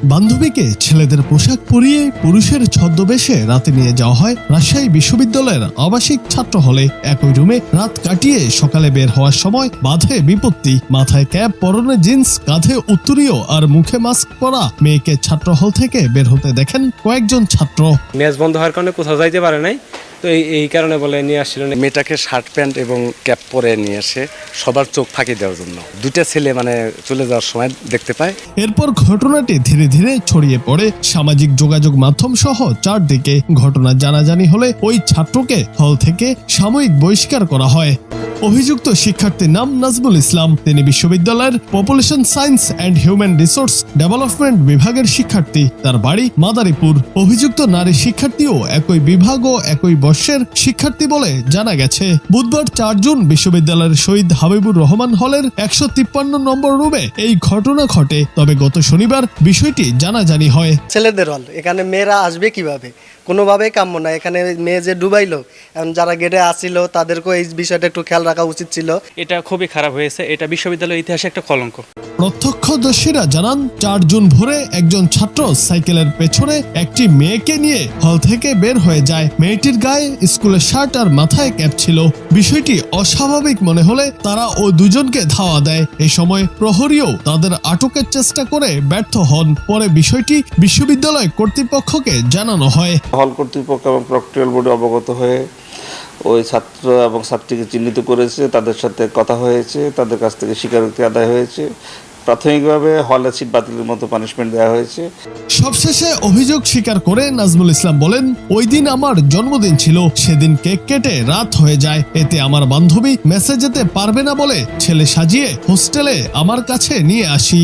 বান্ধবীকে ছেলেদের পোশাক পরিয়ে পুরুষের ছদ্মবেশে রাতে নিয়ে যাওয়া হয় রাজশাহী বিশ্ববিদ্যালয়ের আবাসিক ছাত্র হলে। একই রুমে রাত কাটিয়ে সকালে বের হওয়ার সময় বাধে বিপত্তি। মাথায় ক্যাপ, পরনে জিন্স, কাঁধে উত্তরীয় আর মুখে মাস্ক পরা মেয়েকে ছাত্র হল থেকে বের হতে দেখেন কয়েকজন ছাত্র। ম্যাচ বন্ধ হওয়ার কারণে কোথাও যাইতে পারে নাই, তো এই কারণে বলে নিয়ে আসছিল। মেয়েটাকে শার্ট প্যান্ট এবং ক্যাপ পরে নিয়ে এসে সবার চোখ ফাঁকি দেওয়ার জন্য দুইটা ছেলে চলে যাওয়ার সময় দেখতে পায়। এরপর ঘটনাটি ধীরে ধীরে ছড়িয়ে পড়ে সামাজিক যোগাযোগ মাধ্যম সহ চারদিকে। ঘটনা জানাজানি হলে ওই ছাত্রকে হল থেকে সাময়িক বহিষ্কার করা হয়। অভিযুক্ত শিক্ষার্থীর নাম নাজমুল ইসলাম। তিনি বিশ্ববিদ্যালয়ের population science and human resource development বিভাগের শিক্ষার্থী। তার বাড়ি মাদারীপুর। অভিযুক্ত নারী শিক্ষার্থীও একই বিভাগ ও একই বর্ষের শিক্ষার্থী বলে জানা গেছে। বুধবার 4 জুন বিশ্ববিদ্যালয়ের শহীদ হাবিবুর রহমান হলের 153 নম্বর রুমে এই ঘটনা ঘটে। তবে গত শনিবার বিষয়টি জানাজানি হয়। ছেলেদের হল, এখানে মেয়েরা আসবে কিভাবে? কোনোভাবেই কাম্য না। এখানে মেয়ে যে ডুবাইলো, এখন যারা গেটে আসছিল তাদেরকেও এই বিষয়টা একটু খেয়াল রাখা উচিত ছিল। এটা খুবই খারাপ হয়েছে। এটা বিশ্ববিদ্যালয়ের ইতিহাসে একটা কলঙ্ক। প্রত্যক্ষদর্শীরা জানান 4 জুন ভোরে একজন ছাত্র সাইকেলের পেছনে একটি মেয়েকে নিয়ে হল থেকে বের হয়ে যায়। মেয়েটির গায়ে স্কুলের শার্ট আর মাথায় ক্যাপ ছিল। বিষয়টি অস্বাভাবিক মনে হলে তারা ওই দুজনকে ধাওয়া দেয়। এই সময় প্রহরীও তাদের আটকের চেষ্টা করে ব্যর্থ হন। পরে বিষয়টি বিশ্ববিদ্যালয় কর্তৃপক্ষকে জানানো হয়। হল কর্তৃপক্ষ এবং প্রক্টরিয়াল বোর্ডে অবগত হয়ে ওই ছাত্র এবং ছাত্রীকে চিহ্নিত করেছে, তাদের সাথে কথা হয়েছে, তাদের কাছ থেকে স্বীকারোক্তি আদায় হয়েছে। প্রাথমিকভাবে হলে সিট বাতিলের মতো পানিশমেন্ট দেওয়া হয়েছে। সবশেষে অভিযোগ স্বীকার করে নাজমুল ইসলাম বলেন, ওই দিন আমার জন্মদিন ছিল। সেদিন কেক কেটে রাত হয়ে যায়। এতে আমার বান্ধবী মেসে যেতে পারবে না বলে ছেলে সাজিয়ে হোস্টেলে আমার কাছে নিয়ে আসি।